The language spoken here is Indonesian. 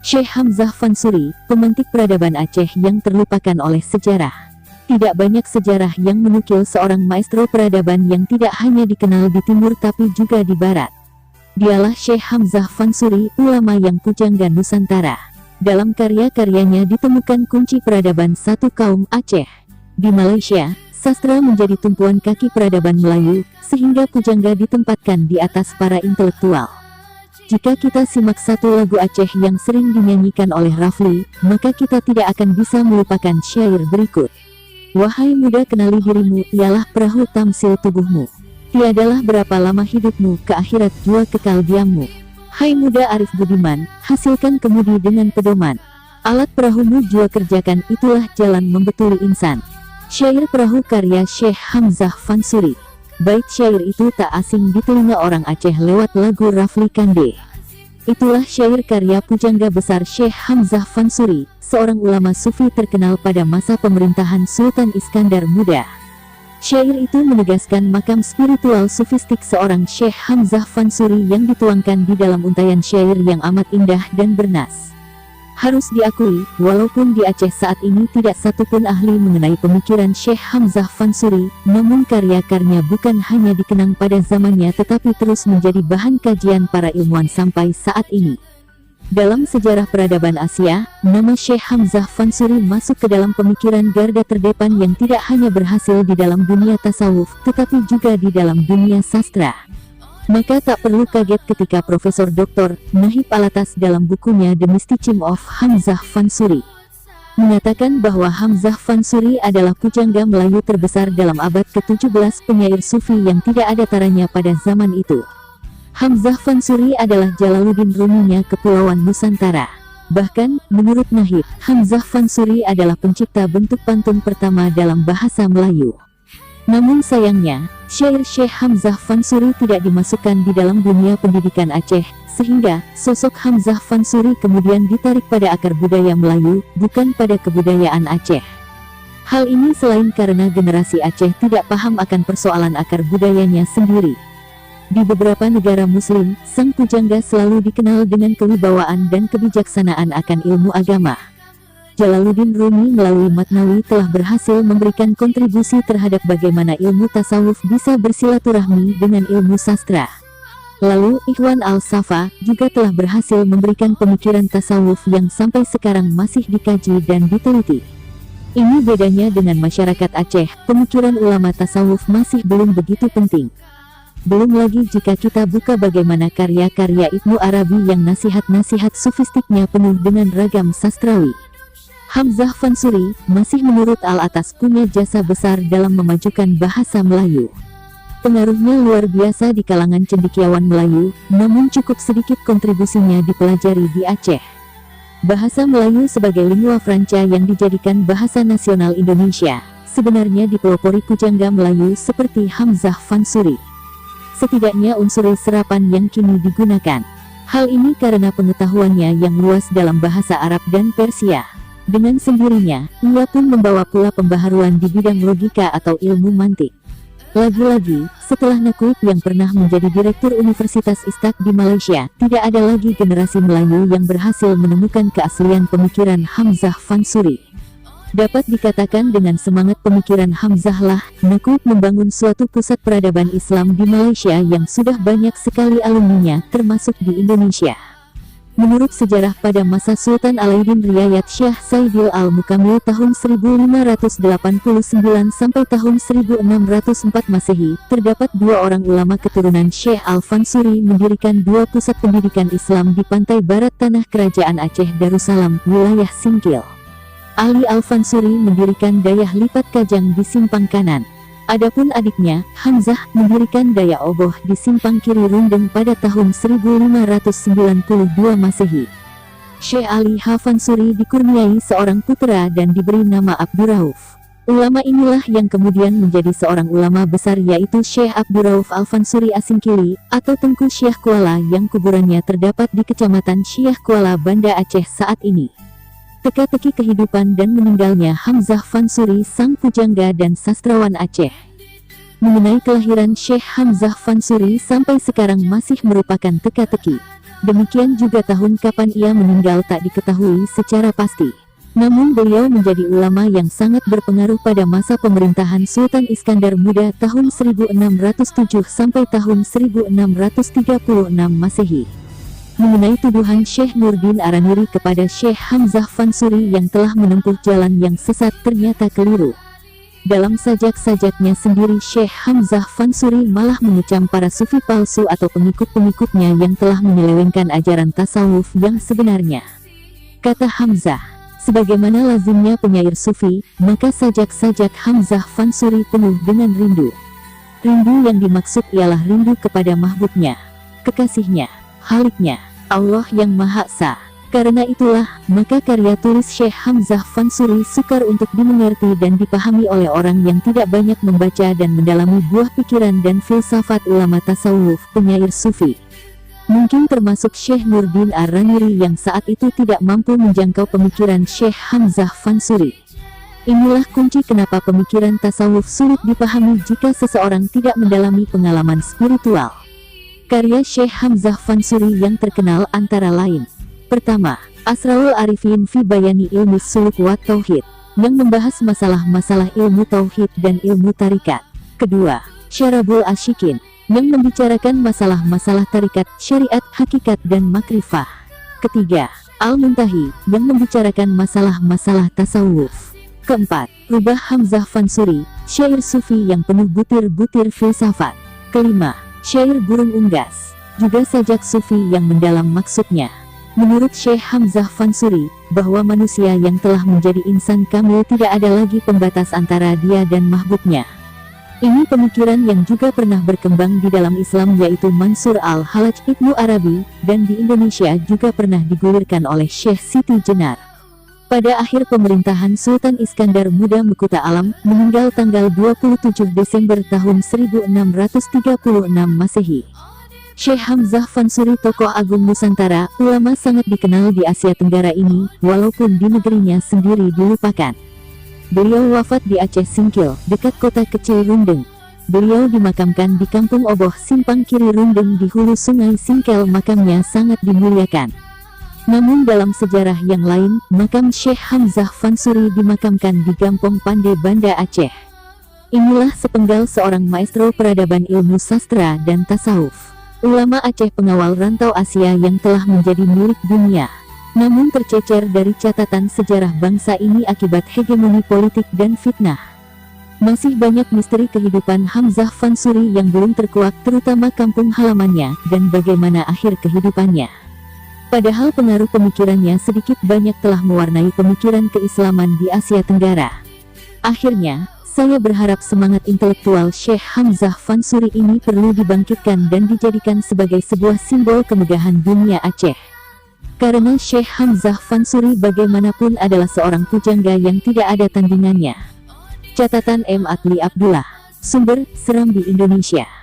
Syekh Hamzah Fansuri, pemantik peradaban Aceh yang terlupakan oleh sejarah. Tidak banyak sejarah yang menukil seorang maestro peradaban yang tidak hanya dikenal di timur tapi juga di barat. Dialah Syekh Hamzah Fansuri, ulama yang pujangga Nusantara. Dalam karya-karyanya ditemukan kunci peradaban satu kaum Aceh. Di Malaysia, sastra menjadi tumpuan kaki peradaban Melayu, sehingga pujangga ditempatkan di atas para intelektual. Jika kita simak satu lagu Aceh yang sering dinyanyikan oleh Rafli, maka kita tidak akan bisa melupakan syair berikut. Wahai muda, kenali dirimu, ialah perahu tamsil tubuhmu. Tiadalah berapa lama hidupmu, ke akhirat jua kekal diammu. Hai muda arif budiman, hasilkan kemudi dengan pedoman. Alat perahumu jua kerjakan, itulah jalan membetuli insan. Syair perahu karya Syekh Hamzah Fansuri. Bait syair itu tak asing di telinga orang Aceh lewat lagu Rafli Kande. Itulah syair karya pujangga besar Syekh Hamzah Fansuri, seorang ulama sufi terkenal pada masa pemerintahan Sultan Iskandar Muda. Syair itu menegaskan makam spiritual sufistik seorang Syekh Hamzah Fansuri yang dituangkan di dalam untaian syair yang amat indah dan bernas. Harus diakui, walaupun di Aceh saat ini tidak satupun ahli mengenai pemikiran Syekh Hamzah Fansuri, namun karya-karyanya bukan hanya dikenang pada zamannya tetapi terus menjadi bahan kajian para ilmuwan sampai saat ini. Dalam sejarah peradaban Asia, nama Syekh Hamzah Fansuri masuk ke dalam pemikiran garda terdepan yang tidak hanya berhasil di dalam dunia tasawuf, tetapi juga di dalam dunia sastra. Maka tak perlu kaget ketika Profesor Dr. Nahib Alatas dalam bukunya The Mysticism of Hamzah Fansuri mengatakan bahwa Hamzah Fansuri adalah pujangga Melayu terbesar dalam abad ke-17, penyair sufi yang tidak ada taranya pada zaman itu. Hamzah Fansuri adalah Jalaluddin Ruminya Kepulauan Nusantara. Bahkan, menurut Nahib, Hamzah Fansuri adalah pencipta bentuk pantun pertama dalam bahasa Melayu. Namun sayangnya, syair Syekh Hamzah Fansuri tidak dimasukkan di dalam dunia pendidikan Aceh, sehingga sosok Hamzah Fansuri kemudian ditarik pada akar budaya Melayu, bukan pada kebudayaan Aceh. Hal ini selain karena generasi Aceh tidak paham akan persoalan akar budayanya sendiri. Di beberapa negara Muslim, sang pujangga selalu dikenal dengan kewibawaan dan kebijaksanaan akan ilmu agama. Jalaluddin Rumi melalui Matnawi telah berhasil memberikan kontribusi terhadap bagaimana ilmu tasawuf bisa bersilaturahmi dengan ilmu sastra. Lalu, Ikhwan Al-Safa juga telah berhasil memberikan pemikiran tasawuf yang sampai sekarang masih dikaji dan diteliti. Ini bedanya dengan masyarakat Aceh, pemikiran ulama tasawuf masih belum begitu penting. Belum lagi jika kita buka bagaimana karya-karya Ibnu Arabi yang nasihat-nasihat sufistiknya penuh dengan ragam sastrawi. Hamzah Fansuri, masih menurut Al-Atas, punya jasa besar dalam memajukan bahasa Melayu. Pengaruhnya luar biasa di kalangan cendekiawan Melayu, namun cukup sedikit kontribusinya dipelajari di Aceh. Bahasa Melayu sebagai lingua franca yang dijadikan bahasa nasional Indonesia, sebenarnya dipelopori pujangga Melayu seperti Hamzah Fansuri. Setidaknya unsur serapan yang kini digunakan. Hal ini karena pengetahuannya yang luas dalam bahasa Arab dan Persia. Dengan sendirinya, ia pun membawa pula pembaharuan di bidang logika atau ilmu mantik. Lagi-lagi, setelah Nakuib yang pernah menjadi direktur Universitas Istak di Malaysia, tidak ada lagi generasi Melayu yang berhasil menemukan keaslian pemikiran Hamzah Fansuri. Dapat dikatakan dengan semangat pemikiran Hamzah lah, Nakuib membangun suatu pusat peradaban Islam di Malaysia yang sudah banyak sekali alumninya, termasuk di Indonesia. Menurut sejarah pada masa Sultan Alauddin Riayat Syah Saidil Al-Mukamil tahun 1589 sampai tahun 1604 Masehi, terdapat dua orang ulama keturunan Syekh Al-Fansuri mendirikan dua pusat pendidikan Islam di pantai barat tanah kerajaan Aceh Darussalam, wilayah Singkil. Ali Al-Fansuri mendirikan Dayah Lipat Kajang di simpang kanan. Adapun adiknya, Hamzah, mendirikan Daya Oboh di simpang kiri Rundeng pada tahun 1592 Masehi. Syekh Ali Fansuri dikurniai seorang putra dan diberi nama Abdurrauf. Ulama inilah yang kemudian menjadi seorang ulama besar yaitu Syekh Abdurrauf Al-Fansuri Asingkili, atau Tengku Syekh Kuala yang kuburannya terdapat di Kecamatan Syekh Kuala, Banda Aceh saat ini. Teka-teki kehidupan dan meninggalnya Hamzah Fansuri, sang pujangga dan sastrawan Aceh. Mengenai kelahiran Syekh Hamzah Fansuri sampai sekarang masih merupakan teka-teki. Demikian juga tahun kapan ia meninggal tak diketahui secara pasti. Namun beliau menjadi ulama yang sangat berpengaruh pada masa pemerintahan Sultan Iskandar Muda tahun 1607 sampai tahun 1636 Masehi. Mengenai tuduhan Syekh Nurdin Araniri kepada Syekh Hamzah Fansuri yang telah menempuh jalan yang sesat ternyata keliru. Dalam sajak-sajaknya sendiri Syekh Hamzah Fansuri malah mengecam para sufi palsu atau pengikut-pengikutnya yang telah menyelewengkan ajaran tasawuf yang sebenarnya. Kata Hamzah, sebagaimana lazimnya penyair sufi, maka sajak-sajak Hamzah Fansuri penuh dengan rindu. Rindu yang dimaksud ialah rindu kepada mahbubnya, kekasihnya, Khaliknya, Allah yang Maha Esa. Karena itulah, maka karya tulis Syekh Hamzah Fansuri sukar untuk dimengerti dan dipahami oleh orang yang tidak banyak membaca dan mendalami buah pikiran dan filsafat ulama tasawuf penyair sufi. Mungkin termasuk Syekh Nurdin Ar-Raniri yang saat itu tidak mampu menjangkau pemikiran Syekh Hamzah Fansuri. Inilah kunci kenapa pemikiran tasawuf sulit dipahami jika seseorang tidak mendalami pengalaman spiritual. Karya Syekh Hamzah Fansuri yang terkenal antara lain: pertama, Asraul Arifin fi Bayani Ilmu Suluk wa Tauhid, yang membahas masalah-masalah ilmu tauhid dan ilmu tarikat. Kedua, Syarabul Asyikin, yang membicarakan masalah-masalah tarikat, syariat, hakikat dan makrifah. Ketiga, Al-Muntahi, yang membicarakan masalah-masalah tasawuf. Keempat, Rubah Hamzah Fansuri, syair sufi yang penuh butir-butir filsafat. Kelima, Syair Burung Unggas, juga sajak sufi yang mendalam maksudnya. Menurut Syekh Hamzah Fansuri, bahwa manusia yang telah menjadi insan kamil tidak ada lagi pembatas antara dia dan mahbubnya. Ini pemikiran yang juga pernah berkembang di dalam Islam, yaitu Mansur al-Halaj Ibnu Arabi, dan di Indonesia juga pernah digulirkan oleh Syekh Siti Jenar. Pada akhir pemerintahan Sultan Iskandar Muda Mekuta Alam, meninggal tanggal 27 Desember tahun 1636 Masehi. Syekh Hamzah Fansuri, tokoh agung Nusantara, ulama sangat dikenal di Asia Tenggara ini, walaupun di negerinya sendiri dilupakan. Beliau wafat di Aceh Singkil, dekat kota kecil Rundeng. Beliau dimakamkan di Kampung Oboh, Simpang Kiri Rundeng di hulu sungai Singkel. Makamnya sangat dimuliakan. Namun dalam sejarah yang lain, makam Syekh Hamzah Fansuri dimakamkan di Gampong Pande, Banda Aceh. Inilah sepenggal seorang maestro peradaban ilmu sastra dan tasawuf. Ulama Aceh pengawal rantau Asia yang telah menjadi milik dunia. Namun tercecer dari catatan sejarah bangsa ini akibat hegemoni politik dan fitnah. Masih banyak misteri kehidupan Hamzah Fansuri yang belum terkuak, terutama kampung halamannya dan bagaimana akhir kehidupannya. Padahal pengaruh pemikirannya sedikit banyak telah mewarnai pemikiran keislaman di Asia Tenggara. Akhirnya, saya berharap semangat intelektual Syekh Hamzah Fansuri ini perlu dibangkitkan dan dijadikan sebagai sebuah simbol kemegahan dunia Aceh. Karena Syekh Hamzah Fansuri bagaimanapun adalah seorang pujangga yang tidak ada tandingannya. Catatan M. Adli Abdullah. Sumber, Serambi Indonesia.